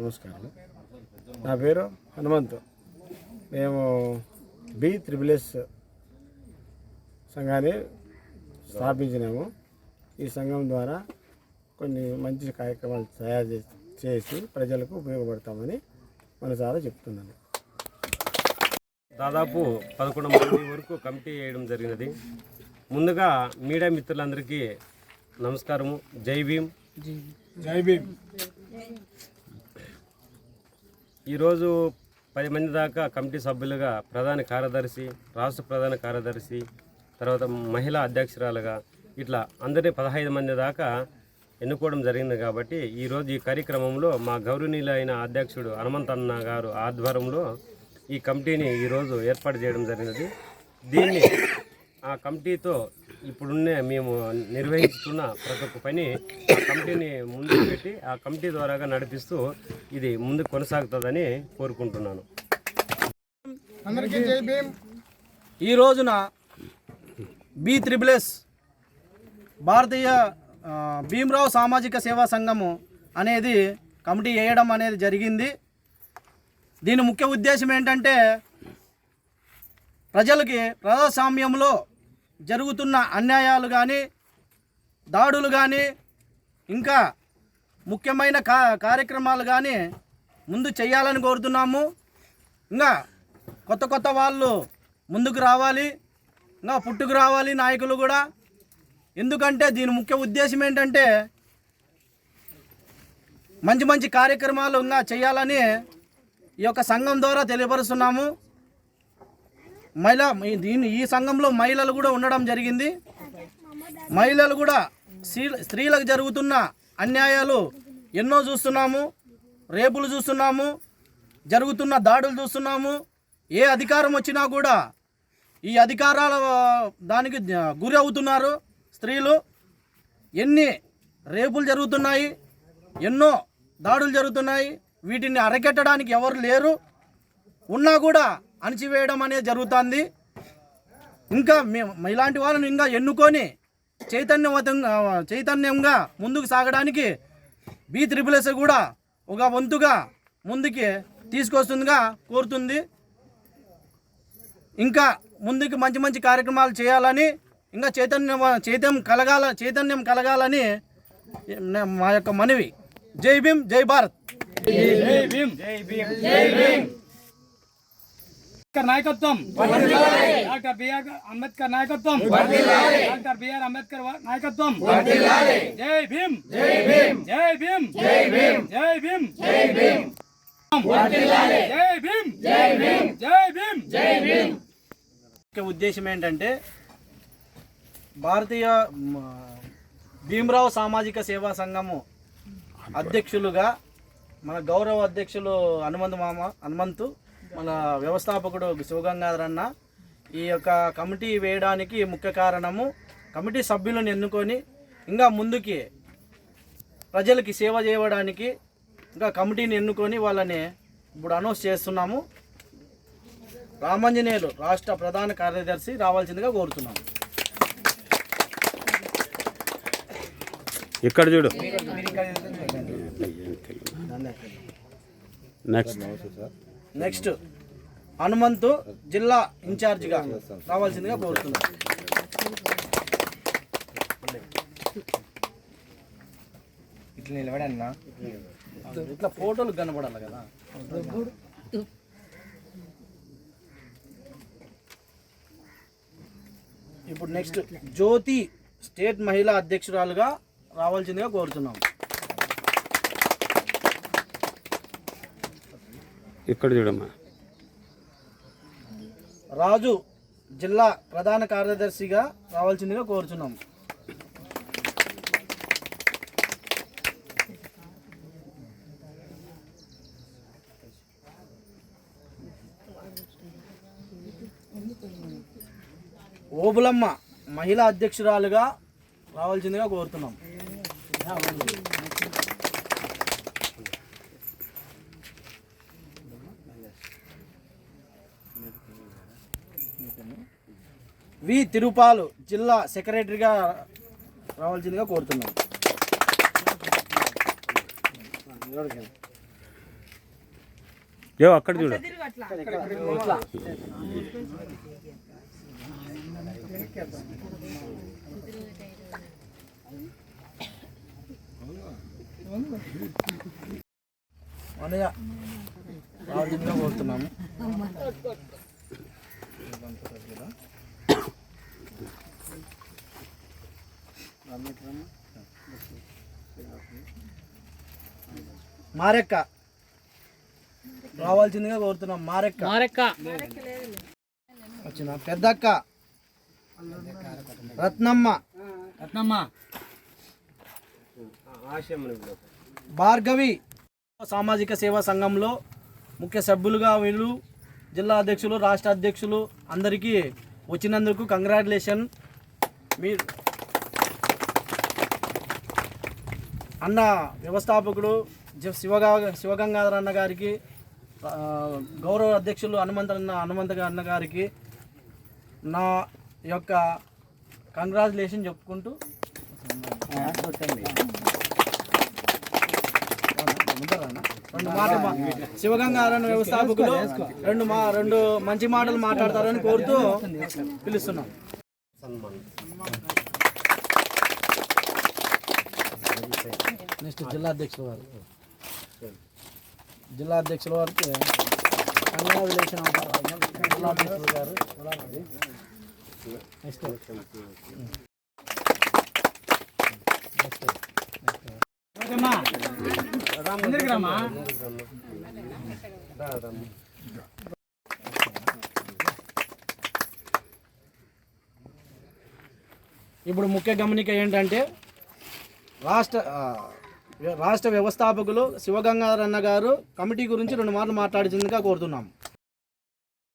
నమస్కారం. నా పేరు హనుమంతు. మేము B+S సంఘాన్ని స్థాపించినాము. ఈ సంఘం ద్వారా కొన్ని మంచి కార్యక్రమాలు తయారు చేసి ప్రజలకు ఉపయోగపడతామని మనసారా చెప్తున్నాను. దాదాపు 11 మంది వరకు కమిటీ వేయడం జరిగినది. ముందుగా మీడియా మిత్రులందరికీ నమస్కారము. జై భీమ్. జై భీమ్. ఈరోజు 10 మంది దాకా కమిటీ సభ్యులుగా ప్రధాన కార్యదర్శి, రాష్ట్ర ప్రధాన కార్యదర్శి, తర్వాత మహిళా అధ్యక్షురాలుగా ఇట్లా అందరినీ 15 మంది దాకా ఎన్నుకోవడం జరిగింది. కాబట్టి ఈరోజు ఈ కార్యక్రమంలో మా గౌరవనీయులైన అధ్యక్షుడు హనుమంతన్న గారు ఆధ్వర్యంలో ఈ కమిటీని ఈరోజు ఏర్పాటు చేయడం జరిగినది. దీన్ని ఆ కమిటీతో ఇప్పుడున్నే మేము నిర్వహిస్తున్న ప్రతి ఒక్క పని ఆ కమిటీని ముందుకు పెట్టి ఆ కమిటీ ద్వారాగా నడిపిస్తూ ఇది ముందుకు కొనసాగుతుందని కోరుకుంటున్నాను. అందరికీ జై భీమ్. ఈ రోజున B+S భారతీయ భీమరావు సామాజిక సేవా సంఘము అనేది కమిటీ వేయడం అనేది జరిగింది. దీని ముఖ్య ఉద్దేశం ఏంటంటే ప్రజలకి ప్రజాస్వామ్యంలో జరుగుతున్న అన్యాయాలు కానీ, దాడులు కానీ, ఇంకా ముఖ్యమైన కార్యక్రమాలు కానీ ముందు చేయాలని కోరుతున్నాము. ఇంకా కొత్త వాళ్ళు ముందుకు రావాలి, ఇంకా పుట్టుకు రావాలి నాయకులు కూడా. ఎందుకంటే దీని ముఖ్య ఉద్దేశం ఏంటంటే మంచి కార్యక్రమాలు ఇంకా చేయాలని ఈ యొక్క సంఘం ద్వారా తెలియపరుస్తున్నాము. ఈ సంఘంలో మహిళలు కూడా ఉండడం జరిగింది. మహిళలు కూడా స్త్రీలకు జరుగుతున్న అన్యాయాలు ఎన్నో చూస్తున్నాము. రేపులు చూస్తున్నాము, జరుగుతున్న దాడులు చూస్తున్నాము. ఏ అధికారం వచ్చినా కూడా ఈ అధికారాల దానికి గురి అవుతున్నారు స్త్రీలు. ఎన్ని రేపులు జరుగుతున్నాయి, ఎన్నో దాడులు జరుగుతున్నాయి. వీటిని అరికట్టడానికి ఎవరు లేరు. ఉన్నా కూడా అణచివేయడం అనేది జరుగుతుంది. ఇంకా మేము ఇలాంటి వాళ్ళని ఇంకా ఎన్నుకొని చైతన్యంగా ముందుకు సాగడానికి B+S కూడా ఒక వంతుగా ముందుకి తీసుకొస్తుందిగా కోరుతుంది. ఇంకా ముందుకు మంచి కార్యక్రమాలు చేయాలని, ఇంకా చైతన్యం కలగాలని మా యొక్క మనవి. జై భీమ్, జై భారత్. జై భీమ్, జై భీమ్, జై భీమ్. నాయకత్వం డాక్టర్ బిఆర్ అంబేద్కర్ నాయకత్వం, డాక్టర్ బిఆర్ అంబేద్కర్ నాయకత్వం. జై భీమ్, జై భీమ్, జై భీమ్, జై భీమ్, జై భీమ్, జై భీమ్, జై భీమ్, జై భీమ్, జై భీమ్, జై భీమ్. ఉద్దేశం ఏంటంటే భారతీయ భీమరావు సామాజిక సేవా సంఘము అధ్యక్షులుగా మన గౌరవ అధ్యక్షులు హనుమంతు, మన వ్యవస్థాపకుడు శివగంగాధర్ అన్న ఈ యొక్క కమిటీ వేయడానికి ముఖ్య కారణము కమిటీ సభ్యులను ఎన్నుకొని ఇంకా ముందుకి ప్రజలకి సేవ చేయడానికి ఇంకా కమిటీని ఎన్నుకొని వాళ్ళని ఇప్పుడు అనౌన్స్ చేస్తున్నాము. రామాంజనేయులు రాష్ట్ర ప్రధాన కార్యదర్శి రావాల్సిందిగా కోరుతున్నాము. ఇక్కడ చూడు. నెక్స్ట్ హనుమంతు జిల్లా ఇన్ఛార్జిగా రావాల్సిందిగా కోరుతున్నాం. ఇట్లా నిలబడన్నా, ఇట్లా ఫోటోలు కనబడాలి కదా. ఇప్పుడు నెక్స్ట్ జ్యోతి స్టేట్ మహిళా అధ్యక్షురాలుగా రావాల్సిందిగా కోరుతున్నాం. ఇక్కడ చూడమ్మా. రాజు జిల్లా ప్రధాన కార్యదర్శిగా రావాల్సిందిగా కోరుతున్నాం. ఓబులమ్మ మహిళా అధ్యక్షురాలుగా రావాల్సిందిగా కోరుతున్నాం. వి తిరుపాలు జిల్లా సెక్రటరీగా రావాల్సిందిగా కోరుతున్నాం. జో అక్కడ చూడు. అనయ్య రావాల్సిందిగా కోరుతున్నాము. మారెక్క రావాల్సిందిగా కోరుతున్నాం. మారెక్క వచ్చిన పెద్దక్క రత్నమ్మ భార్గవి సామాజిక సేవా సంఘంలో ముఖ్య సభ్యులుగా వీళ్ళు జిల్లా అధ్యక్షులు, రాష్ట్ర అధ్యక్షులు అందరికీ వచ్చినందుకు కంగ్రాచులేషన్. మీరు అన్న వ్యవస్థాపకుడు శివగంగాధర్ అన్న గారికి, గౌరవ అధ్యక్షులు హనుమంత అన్న గారికి నా యొక్క కంగ్రాచులేషన్ చెప్పుకుంటూ శివగంగాధర్ వ్యవస్థాపకులు రెండు మంచి మాటలు మాట్లాడతారని కోరుతూ పిలుస్తున్నాం. నెక్స్ట్ జిల్లా అధ్యక్షుల వారికి కంగ్రాచులేషన్ జిల్లా అధ్యక్షులు గారు. నెక్స్ట్ ఇప్పుడు ముఖ్య గమనిక ఏంటంటే రాష్ట్ర వ్యవస్థాపకులు శివగంగాధర్ అన్న గారు కమిటీ గురించి 2 మాటలు మాట్లాడించిందిగా కోరుతున్నాం.